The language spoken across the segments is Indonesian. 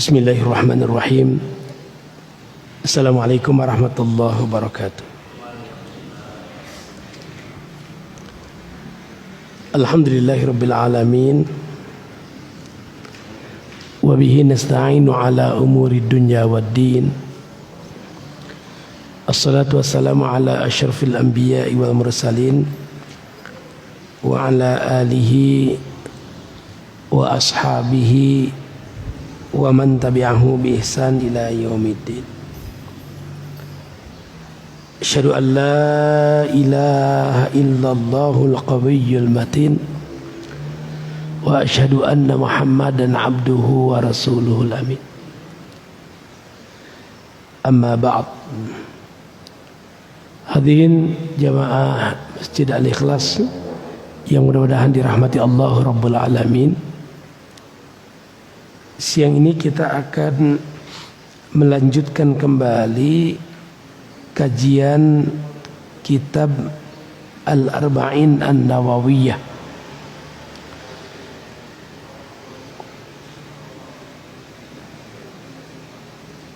Bismillahirrahmanirrahim. Assalamualaikum warahmatullahi wabarakatuh. Alhamdulillahirabbil alamin. Wa bihi nasta'inu ala umuri dunya waddin. Assalatu wassalamu ala asyrafil anbiya'i wal mursalin wa ala alihi wa ashabihi wa man tabi'ahu bi ihsan ila yaumiddin. Asyhadu an la ilaha illallahul qawiyyul matin wa asyhadu anna Muhammadan abduhu wa rasuluhul amin. Amma ba'd. Hadirin jamaah Masjid Al-Ikhlas yang mudah-mudahan dirahmati Allah Rabbul Alamin. Siang ini kita akan melanjutkan kembali kajian kitab Al-Arba'in An-Nawawiyah.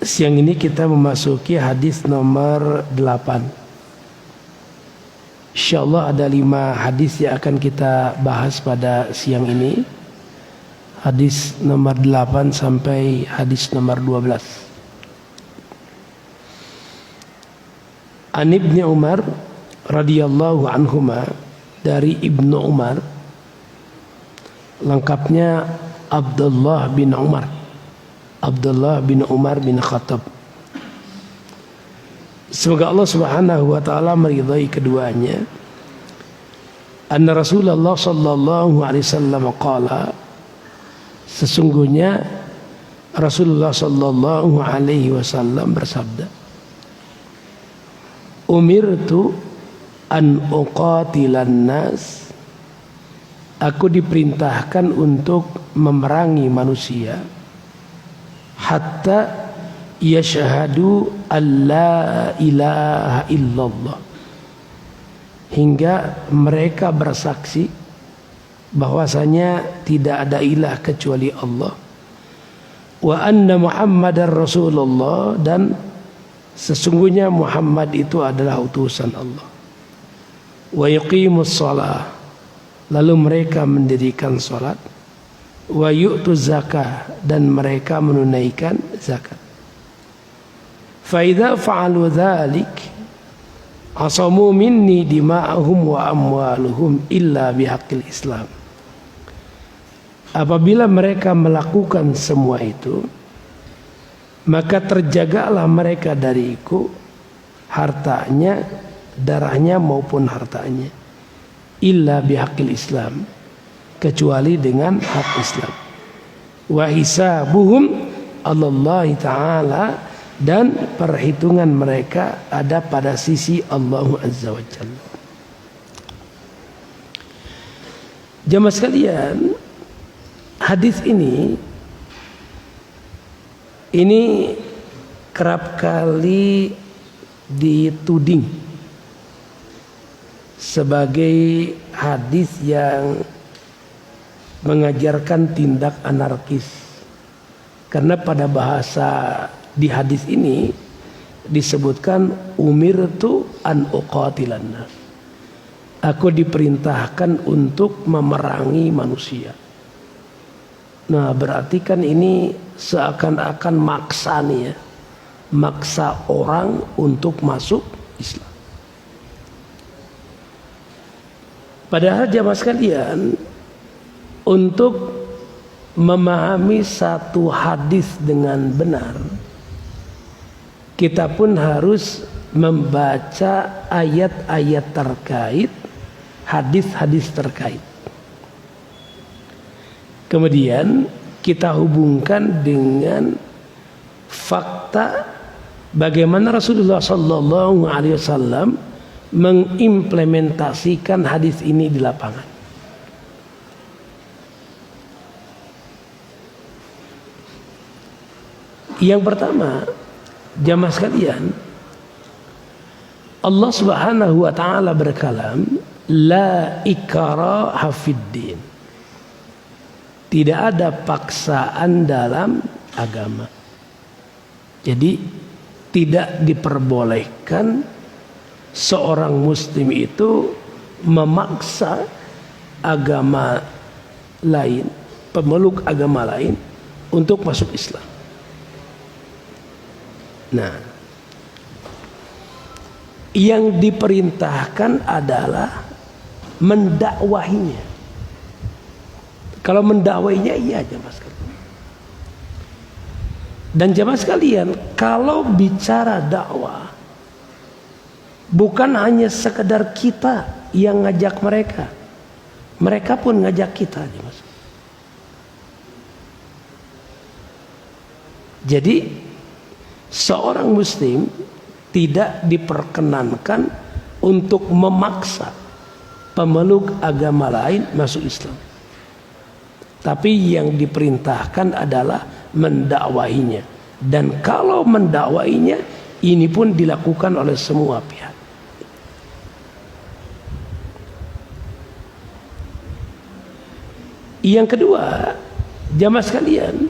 Siang ini kita memasuki hadis nomor 8. Insyaallah ada 5 hadis yang akan kita bahas pada siang ini. Hadis nomor 8 sampai hadis nomor 12. An Ibnu Umar radhiyallahu anhuma, dari Ibnu Umar, lengkapnya Abdullah bin Umar, Abdullah bin Umar bin Khattab. Semoga Allah Subhanahu wa taala meridai keduanya. Anna Rasulullah sallallahu alaihi wasallam qala, sesungguhnya Rasulullah sallallahu alaihi wasallam bersabda, umirtu an uqatilan nas, aku diperintahkan untuk memerangi manusia hatta yashhadu an la ilaha illallah, hingga mereka bersaksi bahwasanya tidak ada ilah kecuali Allah, wa anna Muhammadar Rasulullah, dan sesungguhnya Muhammad itu adalah utusan Allah, wa yuqimus shalah, lalu mereka mendirikan salat, wa yu'tuz zakah, dan mereka menunaikan zakat. Fa idza fa'alu dzalik asamu minni dima'ahum wa amwaluhum illa bihaqqil Islam. Apabila mereka melakukan semua itu, maka terjagalah mereka dariku, hartanya, darahnya maupun hartanya, illa bihaqqil Islam, kecuali dengan hak Islam. Wa hisabuhum alallahi ta'ala, dan perhitungan mereka ada pada sisi Allah Azza wa Jalla. Jamaah sekalian, hadis ini kerap kali dituding sebagai hadis yang mengajarkan tindak anarkis, karena pada bahasa di hadis ini disebutkan umirtu an uqatilan nas, aku diperintahkan untuk memerangi manusia. Nah, berarti kan ini seakan-akan maksa nih ya, maksa orang untuk masuk Islam. Padahal jamaah sekalian, untuk memahami satu hadis dengan benar, kita pun harus membaca ayat-ayat terkait, hadis-hadis terkait. Kemudian kita hubungkan dengan fakta bagaimana Rasulullah sallallahu alaihi wasallam mengimplementasikan hadis ini di lapangan. Yang pertama, jamaah sekalian, Allah Subhanahu wa taala berkalam, la ikraha fiddin. Tidak ada paksaan dalam agama. Jadi tidak diperbolehkan seorang muslim itu memaksa agama lain, pemeluk agama lain untuk masuk Islam. Nah, yang diperintahkan adalah mendakwahinya. Kalau mendakwahinya iya jamaah sekalian. Dan jamaah sekalian, kalau bicara dakwah, bukan hanya sekedar kita yang ngajak mereka, mereka pun ngajak kita. Jadi seorang muslim tidak diperkenankan untuk memaksa pemeluk agama lain masuk Islam. Tapi yang diperintahkan adalah mendakwahinya. Dan kalau mendakwahinya, ini pun dilakukan oleh semua pihak. Yang kedua, jamaah sekalian,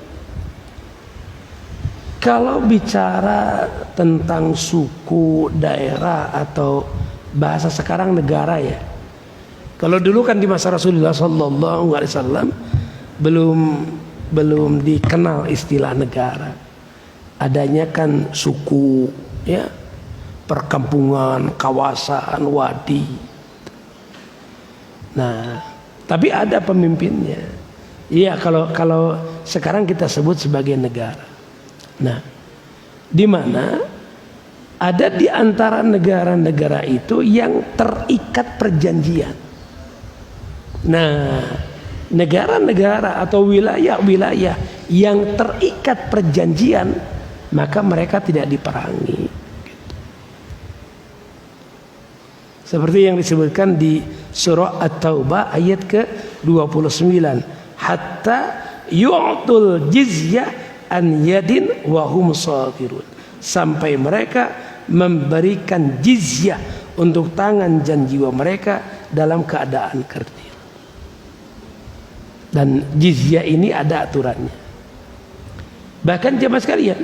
kalau bicara tentang suku, daerah, atau bahasa sekarang negara ya. Kalau dulu kan di masa Rasulullah SAW belum dikenal istilah negara. Adanya kan suku, ya, perkampungan, kawasan, wadi. Nah, tapi ada pemimpinnya. Iya, kalau sekarang kita sebut sebagai negara. Nah, di mana ada di antara negara-negara itu yang terikat perjanjian. Nah, negara-negara atau wilayah-wilayah yang terikat perjanjian, maka mereka tidak diperangi. Seperti yang disebutkan di surah At-Taubah ayat ke-29, hatta yu'tul jizyah an yadin wa hum saghirun, sampai mereka memberikan jizyah untuk tangan dan jiwa mereka dalam keadaan kerdil. Dan jizyah ini ada aturannya. Bahkan jemaah sekalian,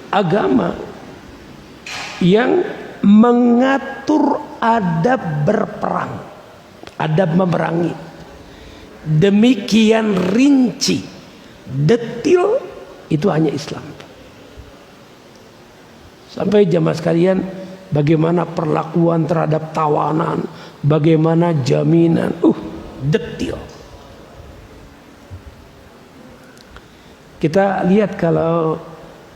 agama yang mengatur adab berperang, adab memerangi, demikian rinci, detil, itu hanya Islam. Sampai jamaah sekalian, bagaimana perlakuan terhadap tawanan, bagaimana jaminan, detil. Kita lihat kalau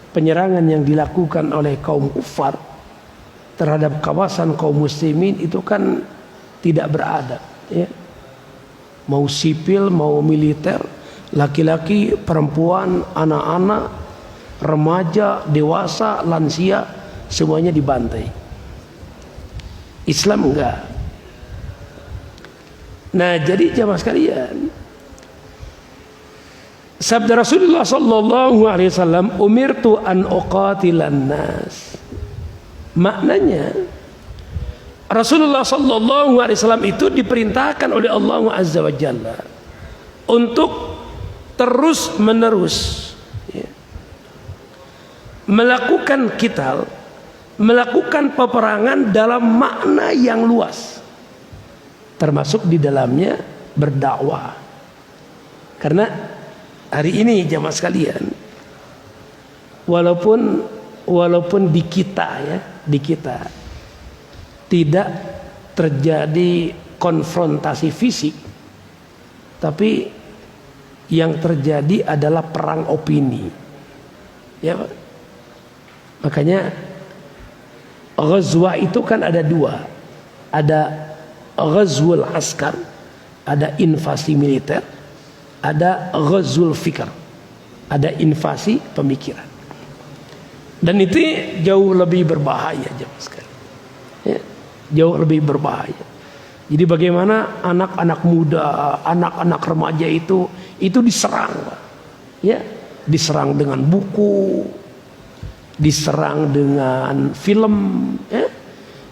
penyerangan yang dilakukan oleh kaum kufar terhadap kawasan kaum muslimin itu kan tidak beradab, ya. Mau sipil, mau militer, laki-laki, perempuan, anak-anak, remaja, dewasa, lansia, semuanya dibantai. Islam enggak. Nah, jadi jamaah sekalian, sabda Rasulullah sallallahu alaihi wasallam, umirtu an uqatilan nas. Maknanya Rasulullah sallallahu alaihi wasallam itu diperintahkan oleh Allah Azza wa Jalla untuk terus menerus, ya, melakukan qital, melakukan peperangan dalam makna yang luas, termasuk di dalamnya berdakwah. Karena hari ini jamaah sekalian, walaupun di kita, ya, di kita tidak terjadi konfrontasi fisik, tapi yang terjadi adalah perang opini, ya. Makanya ghazwah itu kan ada dua, ada ghazwul askar, ada invasi militer, ada ghazwul fikr, ada invasi pemikiran. Dan itu jauh lebih berbahaya jemaah sekalian, ya, jauh lebih berbahaya. Jadi bagaimana anak-anak muda, anak-anak remaja itu diserang, ya, diserang dengan buku, diserang dengan film, ya,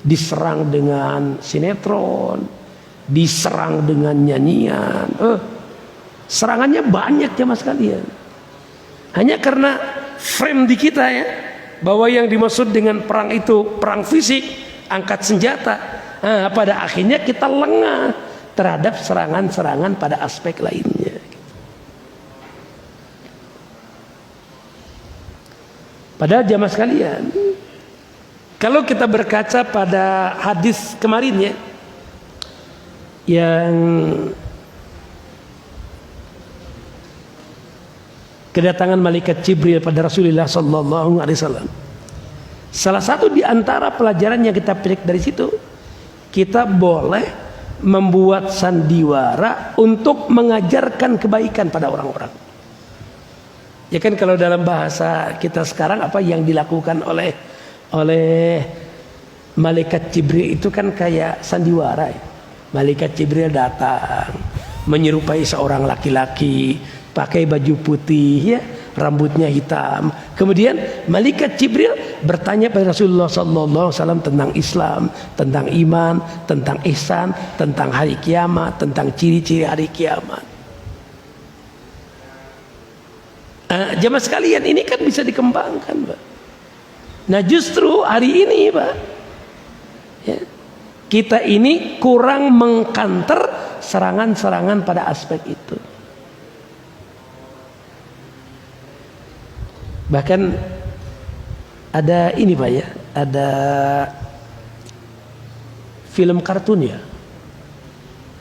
diserang dengan sinetron, diserang dengan nyanyian. Serangannya banyak jemaah sekalian. Hanya karena frame di kita ya, bahwa yang dimaksud dengan perang itu perang fisik, angkat senjata. Nah, pada akhirnya kita lengah terhadap serangan-serangan pada aspek lainnya. Padahal jamaah sekalian, kalau kita berkaca pada hadis kemarin ya, yang kedatangan malaikat Jibril pada Rasulullah Sallallahu Alaihi Wasallam, salah satu di antara pelajaran yang kita petik dari situ, kita boleh membuat sandiwara untuk mengajarkan kebaikan pada orang-orang. Ya kan, kalau dalam bahasa kita sekarang apa yang dilakukan oleh malaikat Jibril itu kan kayak sandiwara ya. Malaikat Jibril datang menyerupai seorang laki-laki, pakai baju putih ya, rambutnya hitam. Kemudian malaikat Jibril bertanya pada Rasulullah sallallahu alaihi wasallam tentang Islam, tentang iman, tentang ihsan, tentang hari kiamat, tentang ciri-ciri hari kiamat. Jamaah sekalian, ini kan bisa dikembangkan, Pak. Nah, justru hari ini, Pak, ya, kita ini kurang mengkanter serangan-serangan pada aspek itu. Bahkan ada ini, Pak ya, ada film kartun ya.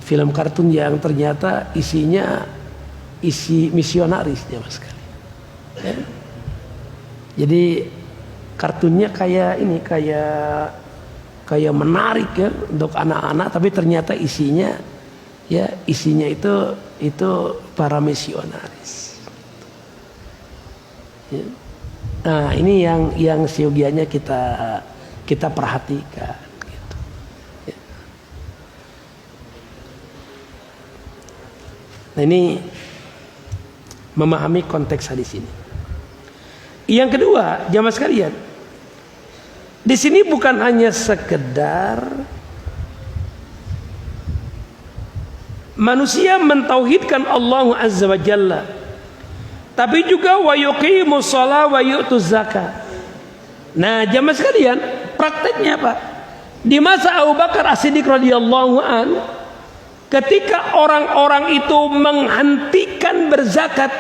Film kartun yang ternyata isinya isi misionaris ya, Mas. Ya. Jadi kartunnya kayak ini, kayak menarik ya untuk anak-anak, tapi ternyata isinya itu para misionaris. Ya. Nah, ini yang siogianya kita perhatikan. Gitu. Ya. Nah, ini memahami konteks hadis ini. Yang kedua, jamaah sekalian, di sini bukan hanya sekedar manusia mentauhidkan Allah Azza wa Jalla, tapi juga wa yuqimus shalah wa yu'tuz zakat. Nah, jamaah sekalian, prakteknya apa? Di masa Abu Bakar As-Siddiq radhiyallahu an, ketika orang-orang itu menghentikan berzakat,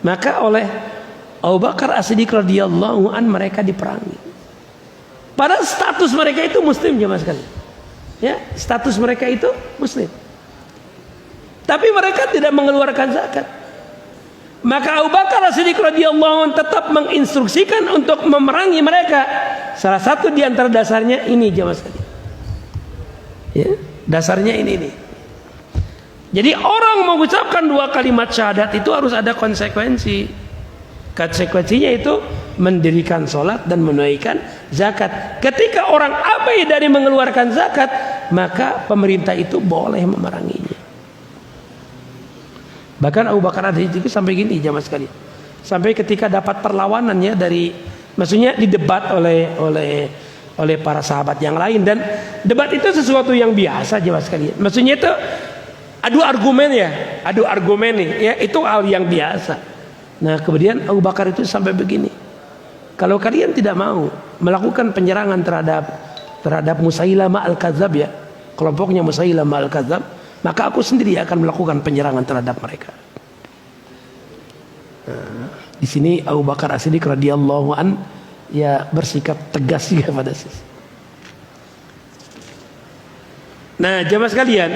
maka oleh Abu Bakar As-Siddiq radhiyallahu an mereka diperangi. Padahal status mereka itu muslim, jemaah sekalian. Ya, status mereka itu muslim. Tapi mereka tidak mengeluarkan zakat. Maka Abu Bakar As-Siddiq radhiyallahu an tetap menginstruksikan untuk memerangi mereka. Salah satu di antara dasarnya ini, jemaah sekalian. Ya, dasarnya ini nih. Jadi orang mengucapkan dua kalimat syahadat itu harus ada konsekuensi. Konsekuensinya itu mendirikan sholat dan menunaikan zakat. Ketika orang abai dari mengeluarkan zakat, maka pemerintah itu boleh memeranginya. Bahkan Abu Bakar As-Siddiq sampai gini, jamaah sekalian, sampai ketika dapat perlawanannya dari, maksudnya didebat oleh para sahabat yang lain, dan debat itu sesuatu yang biasa, jamaah sekalian. Maksudnya itu adu argumen nih, ya itu hal yang biasa. Nah, kemudian Abu Bakar itu sampai begini, kalau kalian tidak mau melakukan penyerangan terhadap Musailamah al-Kadzab ya, kelompoknya Musailamah al-Kadzab, maka aku sendiri akan melakukan penyerangan terhadap mereka. Nah, di sini Abu Bakar As-Siddiq radhiyallahu an ya bersikap tegas juga pada sisi. Nah, jamaah sekalian,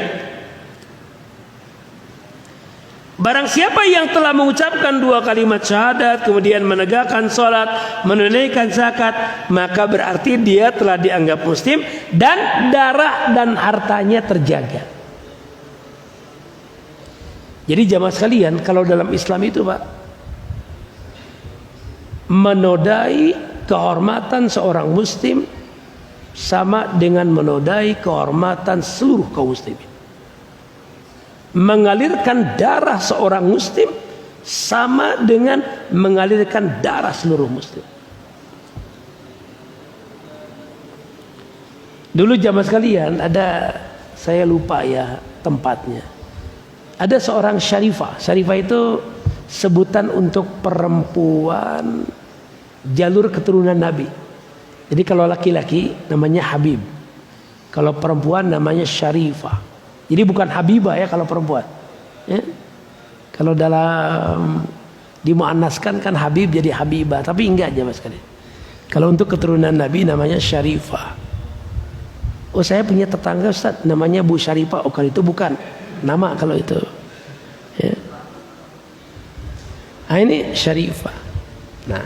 barang siapa yang telah mengucapkan dua kalimat syahadat, kemudian menegakkan sholat, menunaikan zakat, maka berarti dia telah dianggap muslim dan darah dan hartanya terjaga. Jadi jamaah sekalian, kalau dalam Islam itu, Pak, menodai kehormatan seorang muslim sama dengan menodai kehormatan seluruh kaum muslimin. Mengalirkan darah seorang muslim sama dengan mengalirkan darah seluruh muslim. Dulu jamaah sekalian, ada, saya lupa ya tempatnya, ada seorang syarifah. Syarifah itu sebutan untuk perempuan jalur keturunan Nabi. Jadi kalau laki-laki namanya Habib, kalau perempuan namanya Syarifah. Jadi bukan Habibah ya kalau perempuan. Ya. Kalau dalam dimuannaskan kan Habib jadi Habibah, tapi enggak aja mas kalian. Kalau untuk keturunan Nabi namanya Syarifah. Oh saya punya tetangga Ustaz namanya Bu Syarifah. Oh kalau itu bukan nama kalau itu. Ya. Nah ini Syarifah. Nah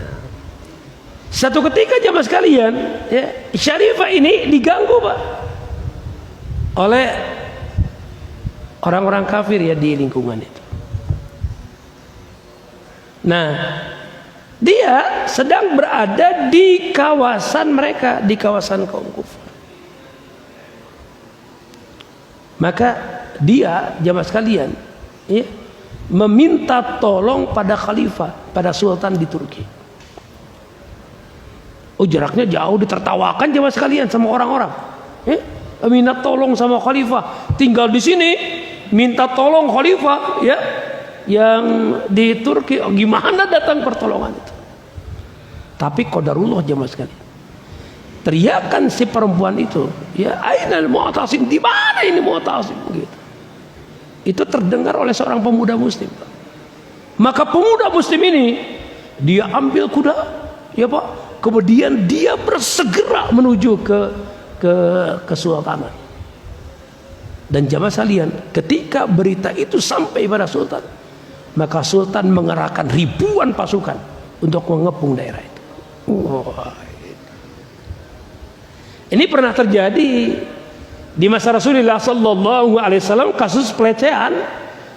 satu ketika jamaah sekalian, ya, Syarifah ini diganggu pak oleh orang-orang kafir ya di lingkungan itu. Nah dia sedang berada di kawasan mereka, di kawasan kaum kufur. Maka dia jamaah sekalian ya, meminta tolong pada khalifah, pada sultan di Turki. Oh jaraknya jauh, ditertawakan jamaah sekalian sama orang-orang. Minta tolong sama khalifah, tinggal di sini minta tolong khalifah ya yang di Turki. Oh, gimana datang pertolongan itu? Tapi qadarullah jamaah sekalian. Teriakan si perempuan itu, ya ainal mu'tasim, di mana ini mu'tasim gitu. Itu terdengar oleh seorang pemuda muslim. Maka pemuda muslim ini dia ambil kuda, ya Pak. Kemudian dia bersegera menuju ke kesultanan. Dan jamaah sekalian, ketika berita itu sampai pada sultan, maka sultan mengerahkan ribuan pasukan untuk mengepung daerah itu. Ini pernah terjadi di masa Rasulullah Sallallahu Alaihi Wasallam, kasus pelecehan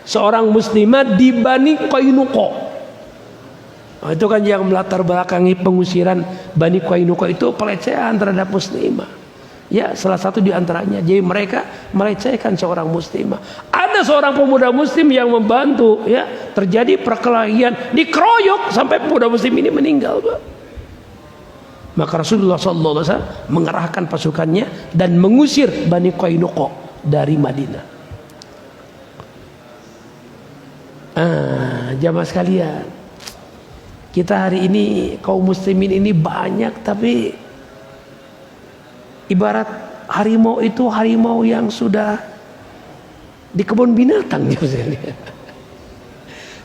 seorang muslimah di Bani Qainuqa. Nah, itu kan yang melatar belakangi pengusiran Bani Qainuqa itu pelecehan terhadap muslimah. Ya, salah satu di antaranya. Jadi mereka melecehkan seorang muslimah. Ada seorang pemuda muslim yang membantu, ya, terjadi perkelahian, dikeroyok sampai pemuda muslim ini meninggal, Pak. Maka Rasulullah SAW mengerahkan pasukannya dan mengusir Bani Qainuqa dari Madinah. Jamaah sekalian, kita hari ini kaum muslimin ini banyak, tapi ibarat harimau itu harimau yang sudah di kebun binatang.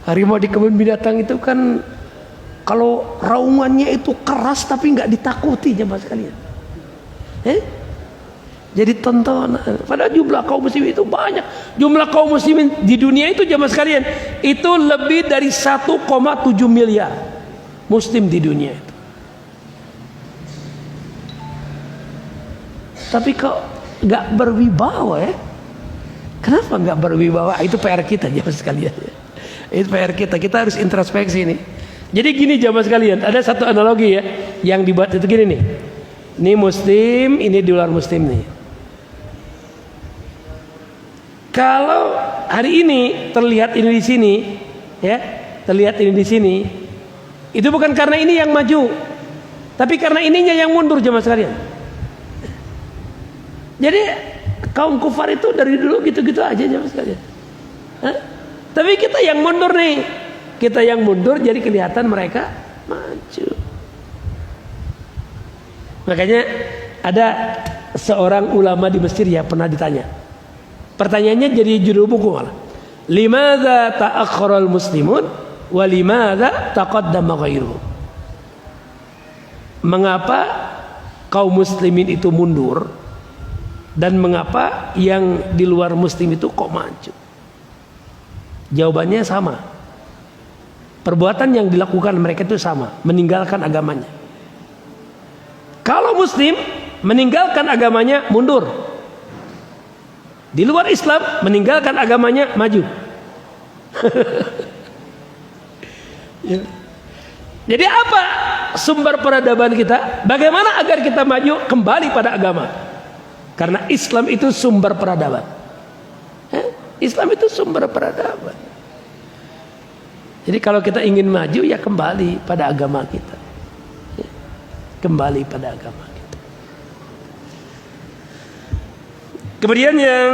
Harimau di kebun binatang itu kan kalau raungannya itu keras tapi nggak ditakuti jemaah sekalian. Jadi tontonan. Padahal jumlah kaum muslimin itu banyak. Jumlah kaum muslimin di dunia itu jemaah sekalian itu lebih dari 1,7 miliar muslim di dunia itu. Tapi kok nggak berwibawa ya? Kenapa nggak berwibawa? Itu PR kita jemaah sekalian. Itu PR kita. Kita harus introspeksi nih. Jadi gini jamaah sekalian, ada satu analogi ya yang dibuat itu gini nih. Ini muslim, ini di luar muslim nih. Kalau hari ini terlihat ini di sini, ya, terlihat ini di sini, itu bukan karena ini yang maju, tapi karena ininya yang mundur jamaah sekalian. Jadi kaum kufar itu dari dulu gitu-gitu aja jamaah sekalian. Tapi kita yang mundur nih. Kita yang mundur jadi kelihatan mereka maju. Makanya ada seorang ulama di Mesir ya pernah ditanya. Pertanyaannya jadi judul buku malah. Limadza ta'akhkharal muslimun wa limadza taqaddama ghairuhum. Mengapa kaum muslimin itu mundur dan mengapa yang di luar muslim itu kok maju? Jawabannya sama. Perbuatan yang dilakukan mereka itu sama, meninggalkan agamanya. Kalau muslim meninggalkan agamanya mundur. Di luar Islam meninggalkan agamanya maju. Ya. Jadi apa sumber peradaban kita? Bagaimana agar kita maju kembali pada agama? Karena Islam itu sumber peradaban. Islam itu sumber peradaban. Jadi kalau kita ingin maju ya kembali pada agama kita. Kembali pada agama kita. Kemudian yang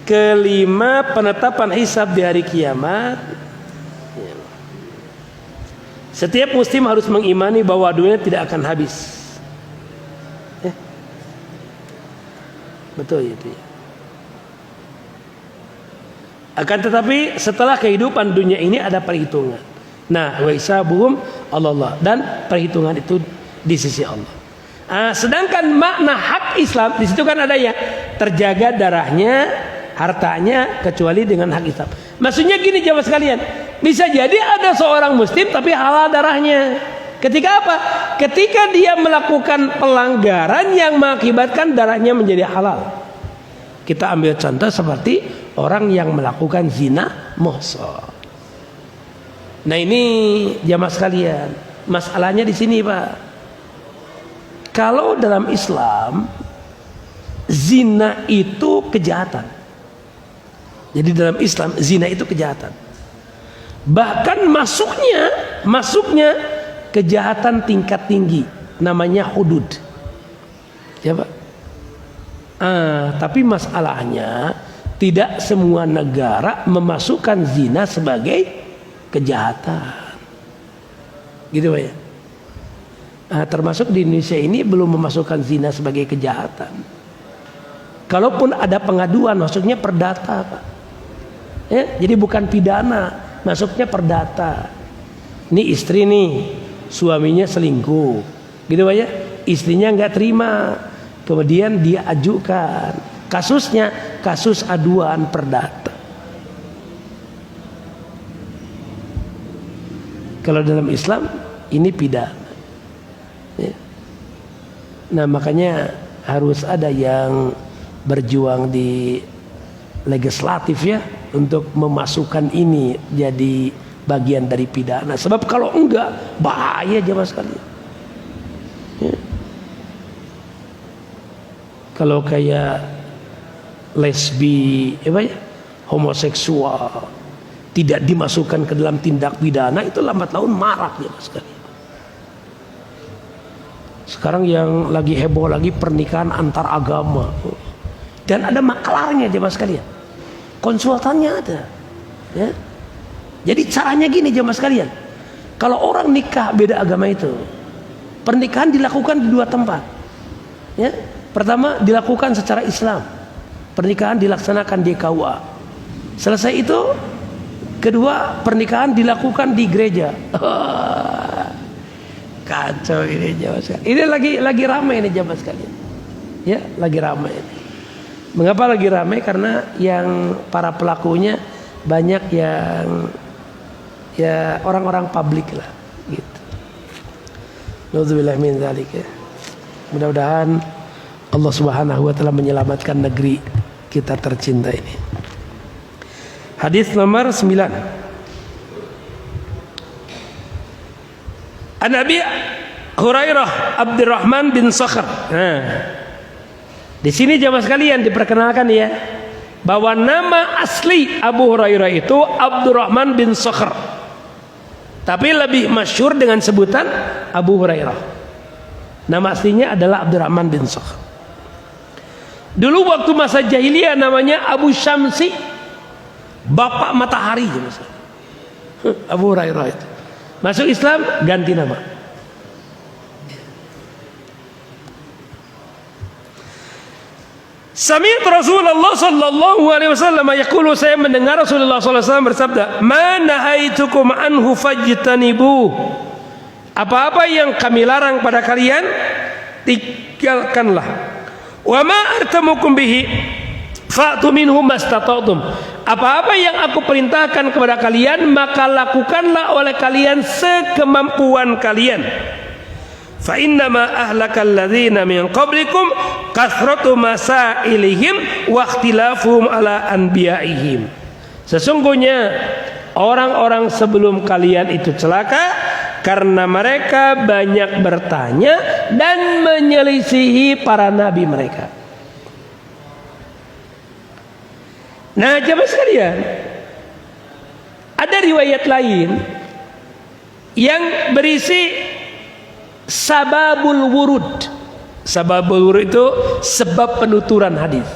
kelima, penetapan hisab di hari kiamat. Setiap muslim harus mengimani bahwa dunia tidak akan habis. Betul itu ya. Akan tetapi setelah kehidupan dunia ini ada perhitungan. Nah, wa hisabuhum Allah, dan perhitungan itu di sisi Allah. Sedangkan makna hak Islam di situ kan ada ya, terjaga darahnya, hartanya kecuali dengan hak Islam. Maksudnya gini jamaah sekalian, bisa jadi ada seorang muslim tapi halal darahnya. Ketika apa? Ketika dia melakukan pelanggaran yang mengakibatkan darahnya menjadi halal. Kita ambil contoh seperti orang yang melakukan zina muhsan. Nah ini jamaah sekalian, masalahnya di sini Pak. Kalau dalam Islam zina itu kejahatan. Jadi dalam Islam zina itu kejahatan. Bahkan masuknya kejahatan tingkat tinggi, namanya hudud. Ya Pak. Tapi masalahnya tidak semua negara memasukkan zina sebagai kejahatan. Gitu Pak ya. Termasuk di Indonesia ini belum memasukkan zina sebagai kejahatan. Kalaupun ada pengaduan, masuknya perdata Pak. Ya, jadi bukan pidana, masuknya perdata. Ini istri nih, suaminya selingkuh, gitu Pak ya. Istrinya nggak terima, kemudian dia ajukan kasusnya, kasus aduan perdata. Kalau dalam Islam ini pidana ya. Nah makanya harus ada yang berjuang di legislatif ya, untuk memasukkan ini jadi bagian dari pidana. Sebab kalau enggak bahaya jamaah sekalian ya. Kalau kayak lesbi ya, homoseksual tidak dimasukkan ke dalam tindak pidana, itu lambat laun marak jamaah sekalian. Sekarang yang lagi heboh lagi pernikahan antar agama, dan ada maklarnya jamaah sekalian, konsultannya ada ya. Jadi caranya gini jamaah sekalian, kalau orang nikah beda agama itu, pernikahan dilakukan di dua tempat ya. Pertama dilakukan secara Islam, pernikahan dilaksanakan di KUA. Selesai itu, kedua pernikahan dilakukan di gereja. Kacau ini jamaah sekalian. Ini lagi ramai ini jamaah sekalian. Ya, lagi ramai ini. Mengapa lagi ramai? Karena yang para pelakunya banyak yang ya orang-orang publik lah gitu. Nauzubillah min dzalik ya. Mudah-mudahan Allah Subhanahu wa taala menyelamatkan negeri kita tercinta ini. Hadis nomor 9. An Abi Hurairah Abdurrahman bin Sakhr. Di sini jamaah sekalian diperkenalkan ya, bahwa nama asli Abu Hurairah itu Abdurrahman bin Sakhr, tapi lebih masyhur dengan sebutan Abu Hurairah. Nama aslinya adalah Abdurrahman bin Sakhr. Dulu waktu masa jahiliyah namanya Abu Syamsi, bapak matahari. Abu Hurairah itu masuk Islam ganti nama. Sami'tu Rasulullah sallallahu alaihi wasallam yaqulu, saya mendengar Rasulullah sallallahu alaihi wasallam bersabda, "Ma nahaitukum anhu fajtanibu." Apa-apa yang kami larang pada kalian, tinggalkanlah. Wa ma artamukum bihi fa'tu minhu mastata'tum. Apa-apa yang aku perintahkan kepada kalian, maka lakukanlah oleh kalian sekemampuan kalian. Fa innama ahlakal ladzina min qablikum kathratu masailihim wa ikhtilafuhum ala anbiya'ihim. Sesungguhnya orang-orang sebelum kalian itu celaka karena mereka banyak bertanya dan menyelisihi para nabi mereka. Nah, jemaah sekalian, ada riwayat lain yang berisi sababul wurud. Sababul wurud itu sebab penuturan hadis.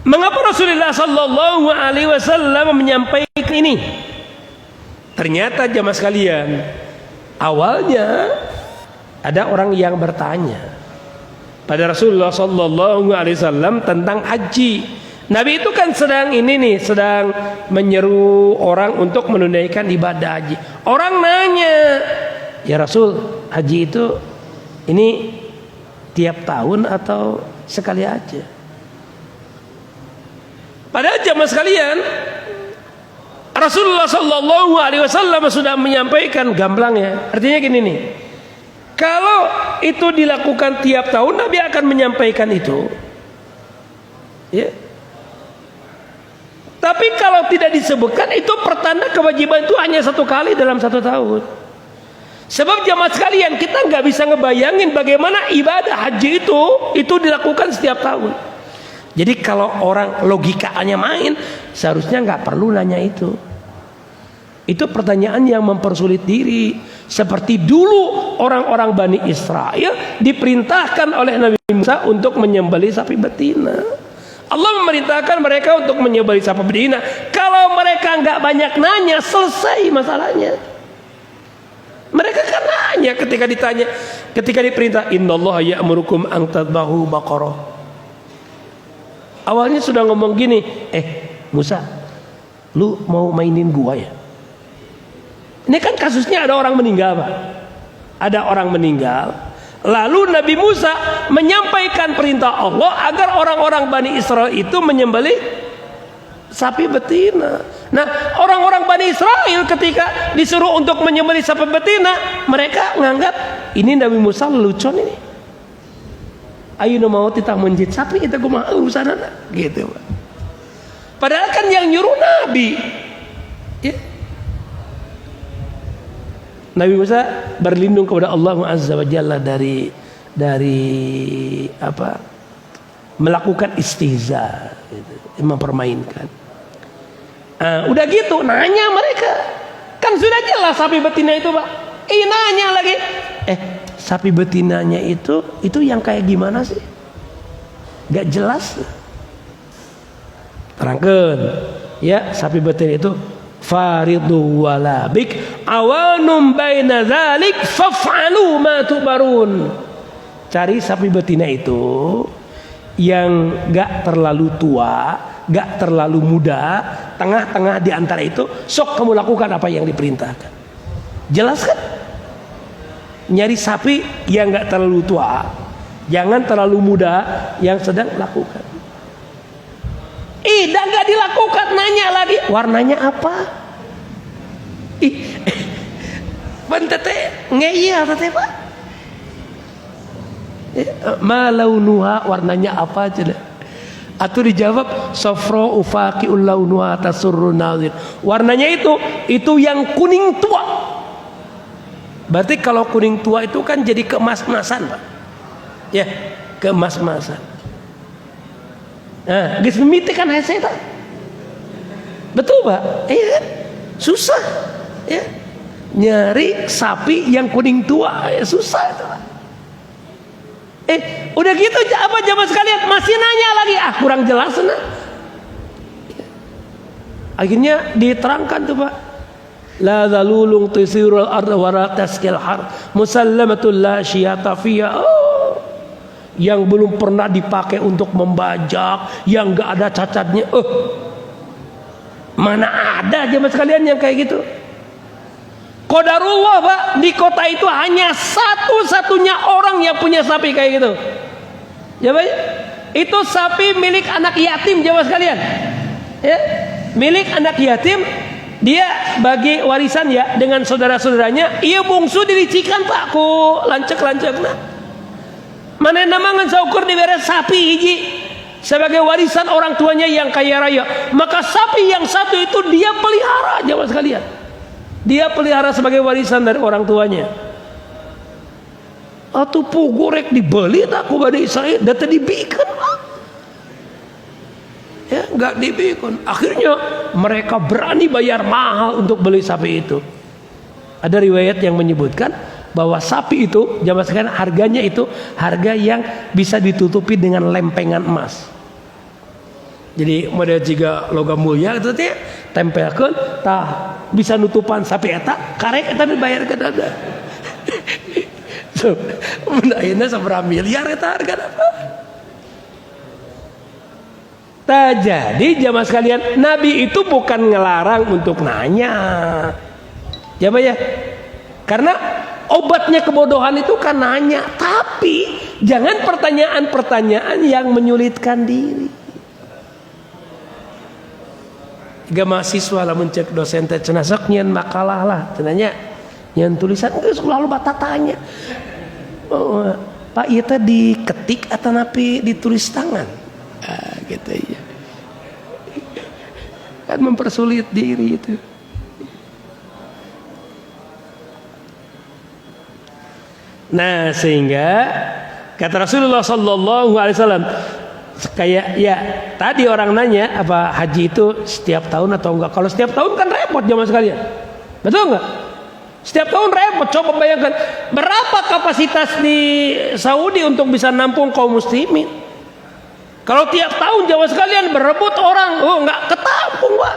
Mengapa Rasulullah sallallahu alaihi wasallam menyampaikan ini? Ternyata jamaah sekalian, awalnya ada orang yang bertanya pada Rasulullah Sallallahu Alaihi Wasallam tentang haji. Nabi itu kan sedang menyeru orang untuk menunaikan ibadah haji. Orang nanya, ya Rasul, haji itu ini tiap tahun atau sekali aja? Padahal jamaah sekalian, Rasulullah Sallallahu Alaihi Wasallam sudah menyampaikan gamblangnya. Artinya gini nih, kalau itu dilakukan tiap tahun, Nabi akan menyampaikan itu. Ya. Tapi kalau tidak disebutkan, itu pertanda kewajiban itu hanya satu kali dalam satu tahun. Sebab jamaah sekalian, kita nggak bisa ngebayangin bagaimana ibadah haji itu dilakukan setiap tahun. Jadi kalau orang logikanya main, seharusnya nggak perlu nanya itu. Itu pertanyaan yang mempersulit diri. Seperti dulu orang-orang Bani Israel diperintahkan oleh Nabi Musa untuk menyembelih sapi betina. Allah memerintahkan mereka untuk menyembelih sapi betina. Kalau mereka nggak banyak nanya, selesai masalahnya. Mereka kan nanya ketika diperintah, innallaha ya'murukum an tadbahu baqarah. Awalnya sudah ngomong gini, Musa, lu mau mainin gua ya? Ini kan kasusnya ada orang meninggal, Pak. Ada orang meninggal. Lalu Nabi Musa menyampaikan perintah Allah agar orang-orang Bani Israel itu menyembelih sapi betina. Nah, orang-orang Bani Israel ketika disuruh untuk menyembelih sapi betina, mereka nganggap ini Nabi Musa lelucon ini. Ayo mau kita menjit sapi, kita kumaha urusan anak gitu, Pak. Padahal kan yang nyuruh Nabi. Ya. Nabi Musa berlindung kepada Allah Azza wa Jalla dari melakukan istihza, gitu, mempermainkan. Udah gitu nanya mereka, kan sudah jelas sapi betina itu, Pak. Nanya lagi, sapi betinanya itu yang kayak gimana sih? Gak jelas. Terangkan, ya, sapi betina itu faridu walabik awanum baina dzalik faf'alu ma tubarun. Cari sapi betina itu yang gak terlalu tua, gak terlalu muda, tengah-tengah di antara itu, sok kamu lakukan apa yang diperintahkan. Jelas kan? Nyari sapi yang gak terlalu tua, jangan terlalu muda, yang sedang lakukan. Dan gak dilakukan, nanya lagi, warnanya apa? Tete ngeyel tete, Pak. Malaunuha, warnanya apa aja deh. Atau dijawab safra ufaqiul launuha tasurrun nazir. Warnanya itu yang kuning tua. Berarti kalau kuning tua itu kan jadi keemas-emasan, Pak. Ya, keemas-emasan. Nah, geus mimiti kan hese eta. Betul, Pak? Iya. Susah. Ya. Nyari sapi yang kuning tua, ya susah itu, Pak. Udah gitu apa jamaah sekalian masih nanya lagi, kurang jelas nah. Akhirnya diterangkan tuh, Pak. La zalulung tisirul arda wara taskil har musallamatul la syiyata fiha. Yang belum pernah dipakai untuk membajak, yang enggak ada cacatnya. Mana ada jamaah sekalian yang kayak gitu? Qadarullah, Pak, di kota itu hanya satu-satunya orang yang punya sapi kayak gitu. Ya, Pak? Itu sapi milik anak yatim jamaah sekalian. Ya, milik anak yatim, dia bagi warisan ya dengan saudara-saudaranya. Iya bungsu diricikan, Pak, ku lancek-lancekna. Mana namangan saukur diberes sapi hiji sebagai warisan orang tuanya yang kaya raya. Maka sapi yang satu itu dia pelihara jamaah sekalian. Dia pelihara sebagai warisan dari orang tuanya. Atau pugurek dibeli tak ku Bani Israil, data dibikin, Pak. Ya, nggak dibikin. Akhirnya mereka berani bayar mahal untuk beli sapi itu. Ada riwayat yang menyebutkan bahwa sapi itu jamaah sekalian harganya itu harga yang bisa ditutupi dengan lempengan emas. Jadi model jika logam mulia itu tempelkeun tah bisa nutupan sapi eta karek eta dibayarkeun ada. So, mun ayeuna sabaraha miliar eta hargana apa? Jadi jamaah sekalian, Nabi itu bukan ngelarang untuk nanya. Ya Pak ya? Karena obatnya kebodohan itu kan nanya, tapi jangan pertanyaan-pertanyaan yang menyulitkan diri. Jika mahasiswa lamun cek dosen teh cenah sok nyeun makalah lah, cenanya nyeun tulisan geus lalu bata tanya. Oh, Pak ieu teh diketik atau napi ditulis tangan? Gitu ya. Kan mempersulit diri itu. Nah, sehingga kata Rasulullah sallallahu alaihi wasallam kayak ya tadi orang nanya apa haji itu setiap tahun atau enggak. Kalau setiap tahun kan repot jamaah sekalian. Betul enggak? Setiap tahun repot. Coba bayangkan berapa kapasitas di Saudi untuk bisa nampung kaum muslimin. Kalau tiap tahun jamaah sekalian berebut orang, oh nggak ketampung Pak.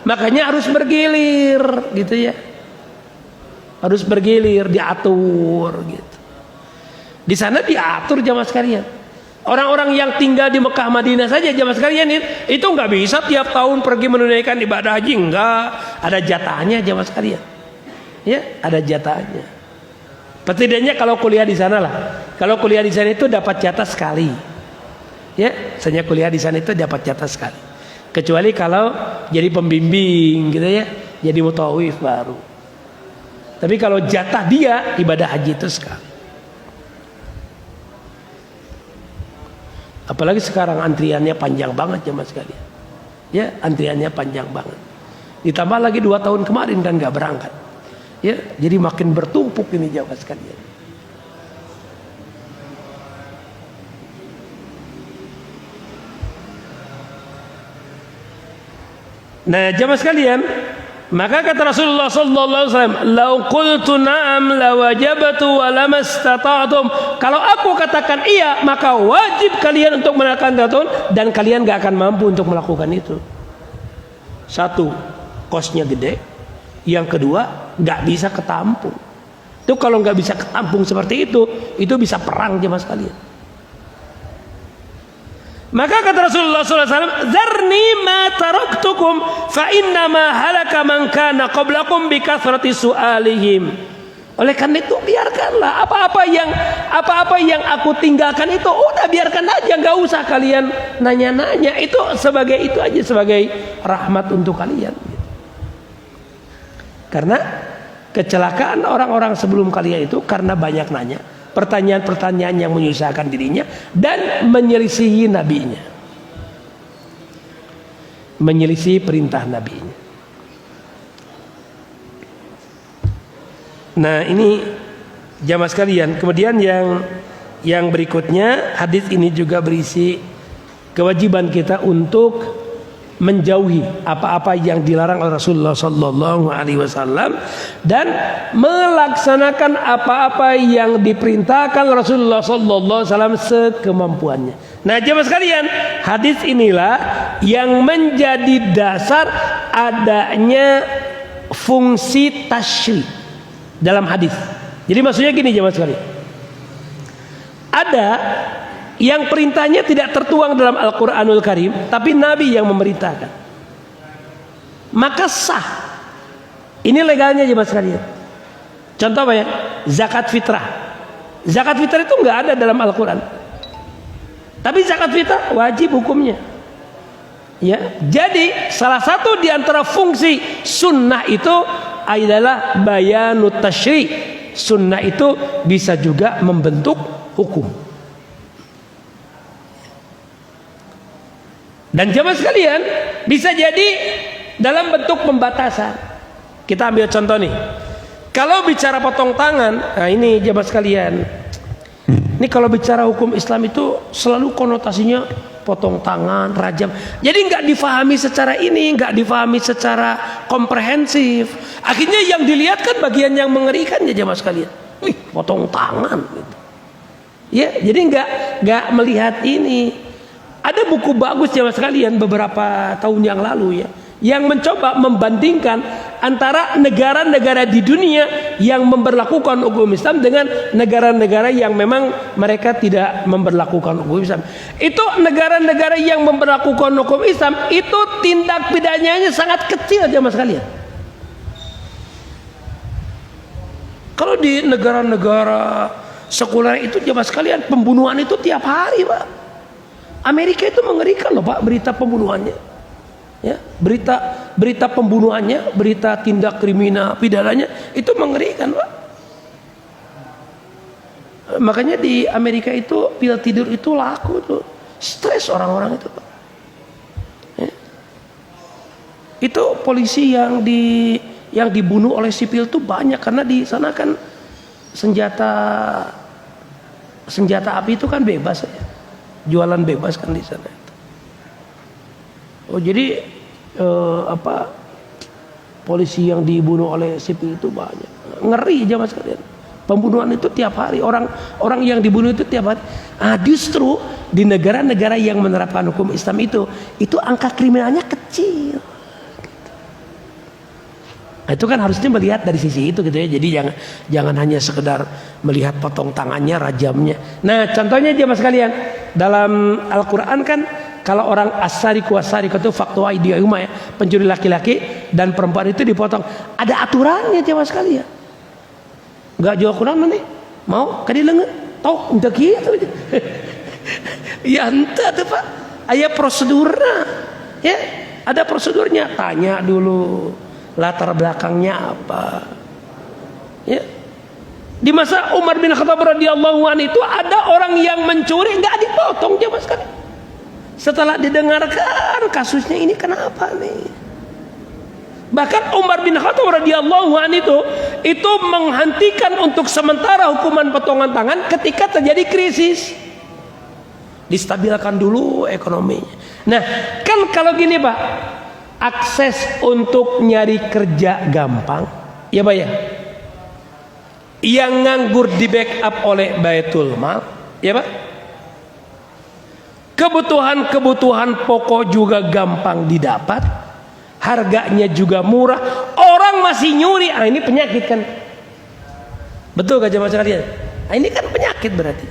Makanya harus bergilir, gitu ya. Harus bergilir, diatur, gitu. Di sana diatur jamaah sekalian. Orang-orang yang tinggal di Mekah Madinah saja jamaah sekalian itu nggak bisa tiap tahun pergi menunaikan ibadah haji, enggak. Ada jatahnya jamaah sekalian. Ya, ada jatahnya. Setidaknya kalau kuliah di sana lah. Kalau kuliah di sana itu dapat jatah sekali. Ya, saya kuliah di sana itu dapat jatah sekali. Kecuali kalau jadi pembimbing gitu ya, jadi mutawif baru. Tapi kalau jatah dia ibadah haji itu sekali. Apalagi sekarang antriannya panjang banget jemaah sekalian. Ya, antriannya panjang banget. Ditambah lagi 2 tahun kemarin kan nggak berangkat. Ya, jadi makin bertumpuk ini jemaah sekalian. Nah, jamaah sekalian, maka kata Rasulullah sallallahu alaihi wasallam, "Lau qultu na'am lawajabtu wa lamastata'tum." Kalau aku katakan iya, maka wajib kalian untuk melakukan itu dan kalian enggak akan mampu untuk melakukan itu. Satu, kosnya gede. Yang kedua, enggak bisa ketampung. Itu kalau enggak bisa ketampung seperti itu bisa perang jemaah sekalian. Maka kata Rasulullah SAW, "Zarni ma taraktukum fa inna ma halaka man kana qablakum bi kathrati su'alihim." Oleh karena itu biarkanlah apa-apa yang aku tinggalkan itu udah biarkan aja, nggak usah kalian nanya-nanya. Itu aja sebagai rahmat untuk kalian. Karena kecelakaan orang-orang sebelum kalian itu karena banyak nanya. Pertanyaan-pertanyaan yang menyusahkan dirinya dan menyelisihi nabinya, menyelisihi perintah nabinya. Nah ini jamaah sekalian. Kemudian yang berikutnya, hadis ini juga berisi kewajiban kita untuk menjauhi apa-apa yang dilarang oleh Rasulullah sallallahu alaihi wasallam dan melaksanakan apa-apa yang diperintahkan Rasulullah sallallahu alaihi wasallam sekemampuannya. Nah, jemaah sekalian, hadis inilah yang menjadi dasar adanya fungsi tasyri' dalam hadis. Jadi maksudnya gini jemaah sekalian. Ada yang perintahnya tidak tertuang dalam Al-Quranul Karim, tapi Nabi yang memerintahkan, maka sah. Ini legalnya jemaah sekalian. Contoh apa ya? Zakat fitrah. Zakat fitrah itu nggak ada dalam Al-Quran, tapi zakat fitrah wajib hukumnya. Ya, jadi salah satu di antara fungsi sunnah itu adalah bayanut tasyri'. Sunnah itu bisa juga membentuk hukum. Dan jemaah sekalian bisa jadi dalam bentuk pembatasan. Kita ambil contoh nih. Kalau bicara potong tangan, nah ini jemaah sekalian. Ini kalau bicara hukum Islam itu selalu konotasinya potong tangan, rajam. Jadi nggak difahami secara ini, nggak difahami secara komprehensif. Akhirnya yang dilihat kan bagian yang mengerikan ya jemaah sekalian. Wih, potong tangan. Gitu. Ya, jadi nggak melihat ini. Ada buku bagus jemaah sekalian beberapa tahun yang lalu ya, yang mencoba membandingkan antara negara-negara di dunia yang memberlakukan hukum Islam dengan negara-negara yang memang mereka tidak memberlakukan hukum Islam. Itu negara-negara yang memberlakukan hukum Islam itu tindak pidananya sangat kecil aja mas kalian. Kalau di negara-negara sekuler itu jemaah sekalian pembunuhan itu tiap hari pak. Amerika itu mengerikan loh pak berita pembunuhannya. Ya, berita pembunuhannya, berita tindak kriminal pidananya itu mengerikan pak. Makanya di Amerika itu pil tidur itu laku tuh, stres orang-orang itu pak. Ya. Itu polisi yang dibunuh oleh sipil itu banyak karena di sana kan senjata api itu kan bebas ya. Jualan bebas kan di sana. Oh jadi polisi yang dibunuh oleh sipil itu banyak, ngeri aja mas kalian. Pembunuhan itu tiap hari, orang yang dibunuh itu tiap hari. Justru di negara-negara yang menerapkan hukum Islam itu angka kriminalnya kecil. Nah, itu kan harusnya melihat dari sisi itu gitu ya. Jadi jangan hanya sekedar melihat potong tangannya, rajamnya. Nah contohnya aja mas kalian dalam Al-Quran kan. Kalau orang as-sariqu was-sariqatu faqtu aydiyahuma ya, pencuri laki-laki dan perempuan itu dipotong. Ada aturannya jemaah sekalian. Enggak jauh kurang nanti. Mau kadi leungeut. Tok untuk gitu. Ya ente tuh Pak. Aya prosedurna. Ya, ada prosedurnya. Tanya dulu latar belakangnya apa. Ya. Di masa Umar bin Khattab radhiyallahu anhu itu ada orang yang mencuri enggak dipotong jemaah sekalian. Setelah didengarkan kasusnya ini kenapa nih? Bahkan Umar bin Khattab radhiyallahu anhu itu menghentikan untuk sementara hukuman potongan tangan ketika terjadi krisis. Distabilkan dulu ekonominya. Nah, kan kalau gini Pak, akses untuk nyari kerja gampang, ya Pak ya. Yang nganggur di backup oleh Baitul Mal, ya Pak. Kebutuhan pokok juga gampang didapat, harganya juga murah, orang masih nyuri. Ini penyakit kan, betul gak jemaah sekalian? Ini kan penyakit berarti.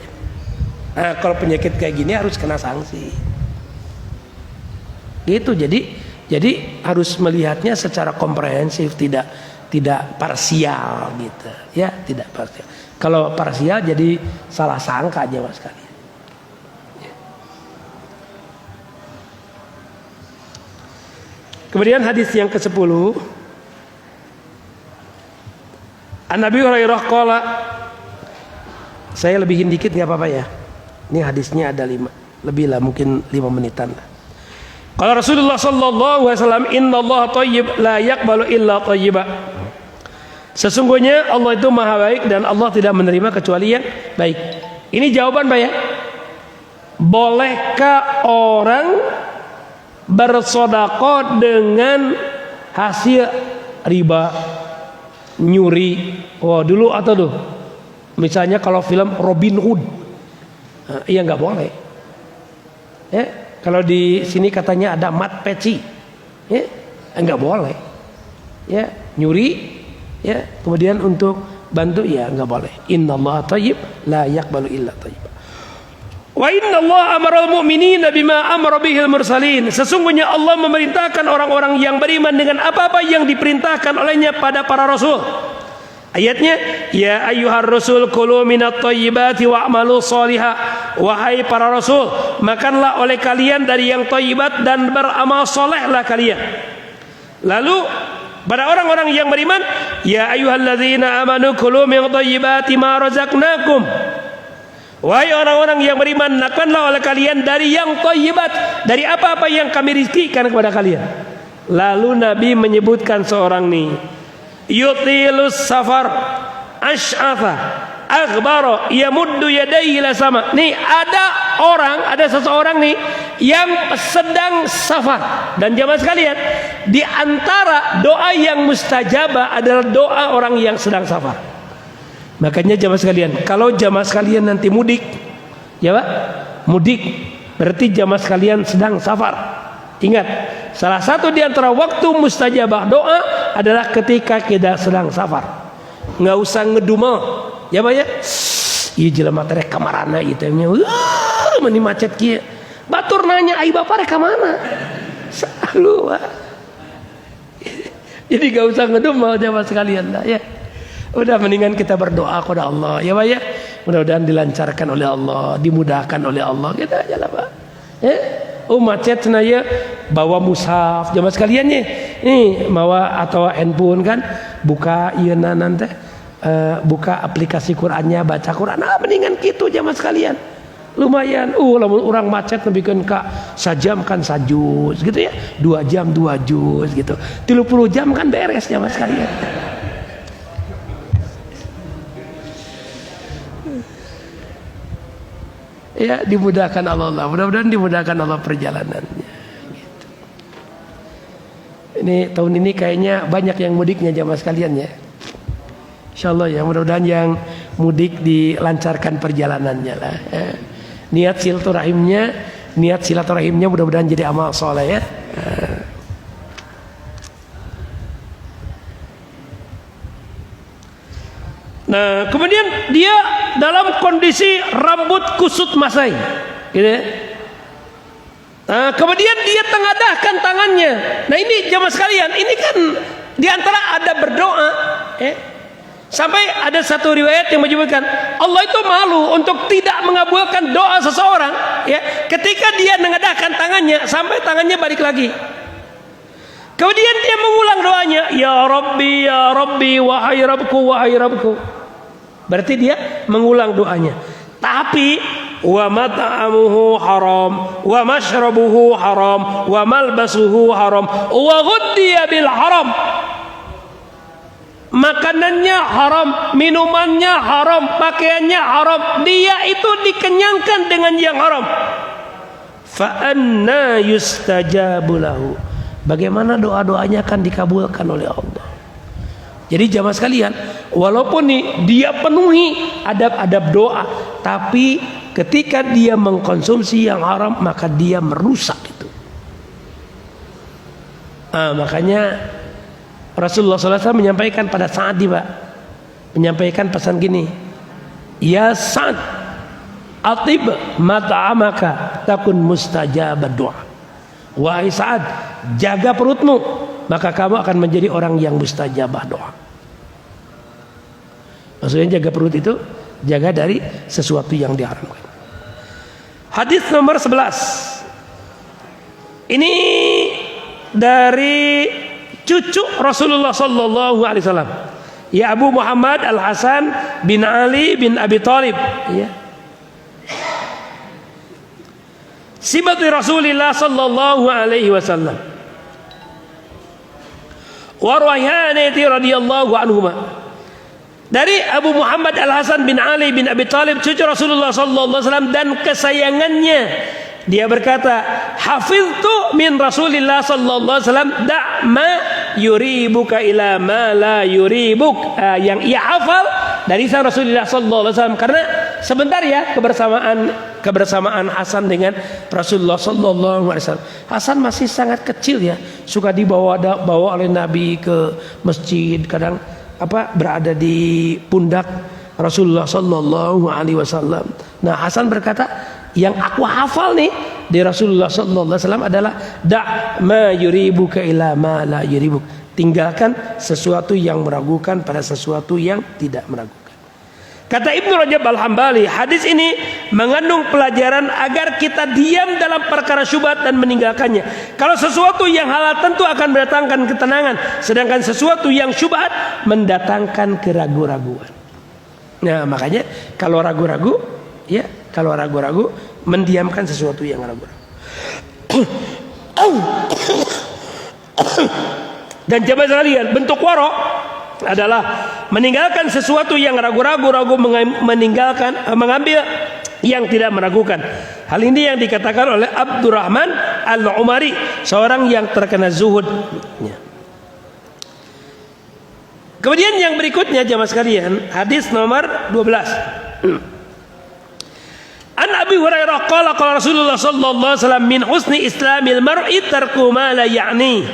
Nah, kalau penyakit kayak gini harus kena sanksi. Gitu. Jadi harus melihatnya secara komprehensif, tidak parsial gitu. Ya, tidak parsial. Kalau parsial jadi salah sangka jemaah sekalian. Kemudian hadis yang ke-10, An Nabi Hurairah qala, saya lebihin dikit nggak apa-apa ya. Ini hadisnya ada 5, lebih lah mungkin 5 menitan. Qala Rasulullah sallallahu alaihi wasallam, innallaha thayyib la yaqbalu illa thayyiba. Sesungguhnya Allah itu maha baik dan Allah tidak menerima kecuali yang baik. Ini jawaban Pak ya. Bolehkah orang bersedekah dengan hasil riba, nyuri? Wah dulu atau tuh misalnya kalau film Robin Hood, iya nggak boleh ya. Kalau di sini katanya ada mat peci ya, nggak boleh ya. Nyuri ya kemudian untuk bantu ya nggak boleh. Innallaha thayyib la yaqbalu illa thayyib. Wa inna Allah amara al-mu'minina bima amara bihil mursalin. Sesungguhnya Allah memerintahkan orang-orang yang beriman dengan apa-apa yang diperintahkan olehnya pada para rasul. Ayatnya, ya ayyuhar rasul kulu minat thayyibati wa'malu shaliha. Wahai para rasul, makanlah oleh kalian dari yang thayyibat dan beramal solehlah kalian. Lalu pada orang-orang yang beriman, ya ayyuhalladzina amanu kulu min thayyibati ma razaqnakum. Wahai orang-orang yang beriman, makanlah oleh kalian dari yang thayyibat, dari apa-apa yang kami rizkikan kepada kalian. Lalu Nabi menyebutkan seorang nih, yutilus safar ash'atha aghbara yamuddu yadayhi ila sama. Nih ada seseorang nih yang sedang safar. Dan jamaah sekalian, di antara doa yang mustajabah adalah doa orang yang sedang safar. Makanya jamaah sekalian, kalau jamaah sekalian nanti mudik, ya Pak, mudik berarti jamaah sekalian sedang safar. Ingat, salah satu di antara waktu mustajabah doa adalah ketika kita sedang safar. Nggak usah ngedumel, ya Pak ya. Iya jelema teh kamarana ieu teh nya. Meni macet kieu. Batur nanya, "Ai Bapak rek ka mana?" Selalu, Pak. Jadi gak usah ngedumel jamaah sekalian dah ya. Udah mendingan kita berdoa kepada Allah, ya Pak ya. Mudah-mudahan dilancarkan oleh Allah, dimudahkan oleh Allah. Gitu aja lah Pak. Ya. Macet cenah bawa mushaf jamaah sekalian nih. Nih bawa atau handphone kan, buka ieu nanti buka aplikasi Qur'annya, baca Qur'an. Mendingan gitu jamaah sekalian. Lumayan. Lamun orang macet nebikeun ka sajam kan sajuz gitu ya. 2 jam 2 juz gitu. 30 jam kan beres jamaah sekalian. Ya dimudahkan Allah, mudah-mudahan dimudahkan Allah perjalanannya gitu. Ini tahun ini kayaknya banyak yang mudiknya jamaah sekalian ya. Insyaallah ya, mudah-mudahan yang mudik dilancarkan perjalanannya lah ya. Niat silaturahimnya mudah-mudahan jadi amal soleh ya. Nah, kemudian dia dalam kondisi rambut kusut masai, gitu ya. Nah, kemudian dia tengadahkan tangannya. Nah, ini jamaah sekalian, ini kan diantara ada berdoa, ya. Sampai ada satu riwayat yang menyebutkan Allah itu malu untuk tidak mengabulkan doa seseorang, ya, ketika dia mengadahkan tangannya sampai tangannya balik lagi. Kemudian dia mengulang doanya, ya Rabbi, wahai Rabbku. Berarti dia mengulang doanya. Tapi wa mat'amuhu haram, wa mashrabuhu haram, wa malbasuhu haram, wa ghuddiya bil haram. Makanannya haram, minumannya haram, pakaiannya haram. Dia itu dikenyangkan dengan yang haram. Fa anna yustajabu lahu. Bagaimana doa-doanya akan dikabulkan oleh Allah. Jadi jamaah sekalian, walaupun nih dia penuhi adab-adab doa, tapi ketika dia mengkonsumsi yang haram maka dia merusak itu. Makanya Rasulullah SAW menyampaikan pada Sa'ad, Pak, menyampaikan pesan gini, ya Sa'ad, atib mat'amaka takun mustajabad doa. Wahai Sa'ad, jaga perutmu, maka kamu akan menjadi orang yang mustajabah doa. Maksudnya jaga perut itu jaga dari sesuatu yang diharamkan. Hadis nomor 11. Ini dari cucu Rasulullah sallallahu alaihi wasallam, ya Abu Muhammad Al Hasan bin Ali bin Abi Thalib, ya. Sibati Rasulillah sallallahu alaihi wasallam. Wa Rayhanati radhiyallahu anhuma. Dari Abu Muhammad Al Hasan bin Ali bin Abi Thalib, cucu Rasulullah sallallahu alaihi wasallam dan kesayangannya, dia berkata, hafiztu min Rasulillah sallallahu alaihi wasallam da' ma yuribuka ila ma la yuribuk. Yang ia hafal dari sang Rasulullah sallallahu alaihi wasallam, karena sebentar ya kebersamaan Hasan dengan Rasulullah sallallahu alaihi wasallam. Hasan masih sangat kecil ya, suka dibawa oleh Nabi ke masjid, kadang berada di pundak Rasulullah sallallahu alaihi wasallam. Nah, Hasan berkata, yang aku hafal nih di Rasulullah sallallahu alaihi wasallam adalah da' ma yuribuka ila ma la yuribuk. Tinggalkan sesuatu yang meragukan pada sesuatu yang tidak meragukan. Kata Ibnu Rajab Al-Hambali, hadis ini mengandung pelajaran agar kita diam dalam perkara syubhat dan meninggalkannya. Kalau sesuatu yang halal tentu akan mendatangkan ketenangan, sedangkan sesuatu yang syubhat mendatangkan keraguan-raguan. Nah, makanya kalau ragu-ragu, mendiamkan sesuatu yang ragu-ragu. Dan jamaah sekalian, bentuk wara adalah meninggalkan sesuatu yang ragu-ragu, mengambil yang tidak meragukan. Hal ini yang dikatakan oleh Abdurrahman Al-Umari, seorang yang terkena zuhud. Kemudian yang berikutnya jamaah sekalian, hadis nomor 12. An Abi Abi Hurairah qala Rasulullah sallallahu alaihi wasallam min husni islamil mar'i tarku ma la ya'ni.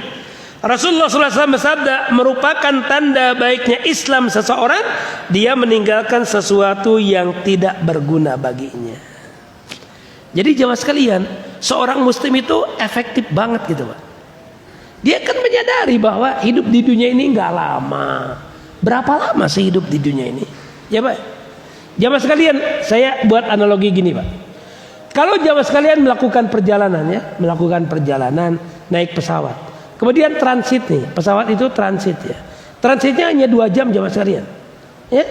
Rasulullah SAW bersabda, merupakan tanda baiknya Islam seseorang, dia meninggalkan sesuatu yang tidak berguna baginya. Jadi jemaah sekalian, seorang muslim itu efektif banget gitu Pak. Dia akan menyadari bahwa hidup di dunia ini nggak lama. Berapa lama sih hidup di dunia ini? Ya Pak. Jemaah sekalian, saya buat analogi gini Pak. Kalau jemaah sekalian melakukan perjalanan naik pesawat. Kemudian transit nih, pesawat itu transit ya. Transitnya hanya 2 jam jemaah sekalian. Ya.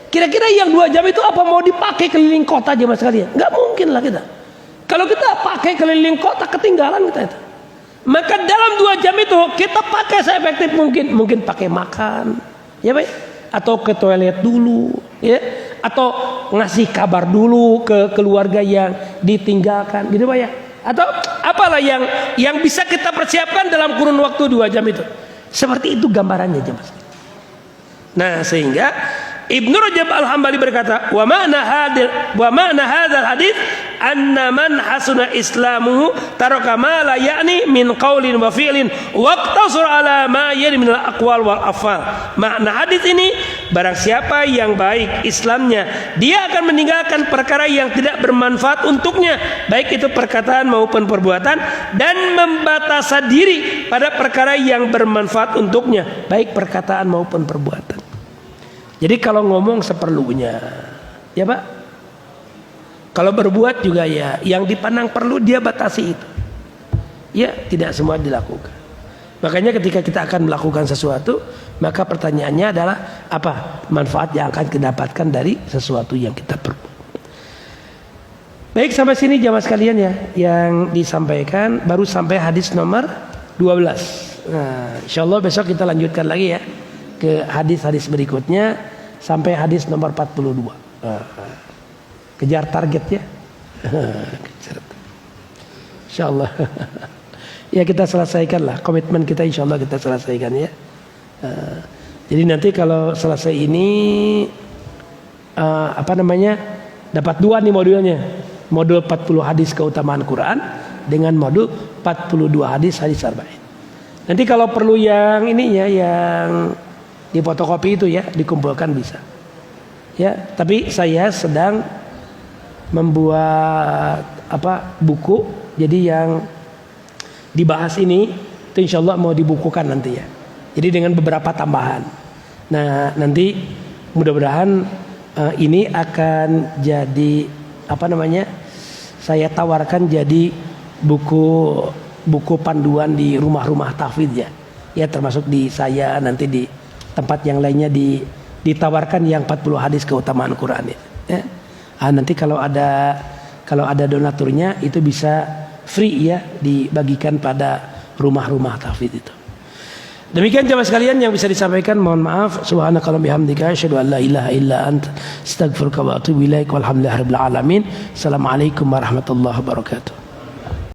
Kira-kira yang 2 jam itu apa mau dipakai keliling kota jemaah sekalian? Nggak mungkin lah kita. Kalau kita pakai keliling kota ketinggalan kita itu. Maka dalam 2 jam itu kita pakai seefektif mungkin. Mungkin pakai makan, ya Pak, atau ke toilet dulu, ya, atau ngasih kabar dulu ke keluarga yang ditinggalkan, gitu Pak ya. Atau apalah yang bisa kita persiapkan dalam kurun waktu 2 jam itu. Seperti itu gambarannya jemaah. Nah, sehingga Ibnu Rajab Al-Hambali berkata, wa ma'na hadzal hadits anna man hasuna islamuhu taraka ma la ya'ni min qaulin wa fi'lin waqtasara ala ma yali min al-aqwal wal afal. Makna hadis ini, barang siapa yang baik Islamnya, dia akan meninggalkan perkara yang tidak bermanfaat untuknya, baik itu perkataan maupun perbuatan, dan membatasi diri pada perkara yang bermanfaat untuknya, baik perkataan maupun perbuatan. Jadi kalau ngomong seperlunya, ya Pak. Kalau berbuat juga ya, yang dipandang perlu dia batasi itu. Ya, tidak semua dilakukan. Makanya ketika kita akan melakukan sesuatu, maka pertanyaannya adalah apa manfaat yang akan kita dapatkan dari sesuatu yang kita perbuat. Baik, sampai sini jamaah sekalian ya, yang disampaikan baru sampai hadis nomor 12. Nah, insyaallah besok kita lanjutkan lagi ya ke hadis-hadis berikutnya sampai hadis nomor 42. Kejar target ya. Insyaallah. Ya kita selesaikanlah komitmen kita, insyaallah kita selesaikan ya. Jadi nanti kalau selesai ini dapat 2 nih modulnya. Modul 40 hadis keutamaan Quran dengan modul 42 hadis arba'in. Nanti kalau perlu yang ini ya, yang di fotokopi itu ya, dikumpulkan bisa. Ya, tapi saya sedang membuat buku. Jadi yang dibahas ini itu insyaallah mau dibukukan nanti ya. Jadi dengan beberapa tambahan. Nah, nanti mudah-mudahan ini akan jadi saya tawarkan jadi buku panduan di rumah-rumah tahfidz ya. Ya termasuk di saya, nanti di tempat yang lainnya ditawarkan yang 40 hadis keutamaan Quran ya. Nanti kalau ada donaturnya itu bisa free ya, dibagikan pada rumah-rumah tahfidz itu. Demikian jemaah sekalian yang bisa disampaikan, mohon maaf. Subhanakallahumma bihamdika asyhadu an la ilaha illa anta astaghfiruka wa atubu ilaik walhamdulillahirabbil alamin. Assalamualaikum warahmatullahi wabarakatuh.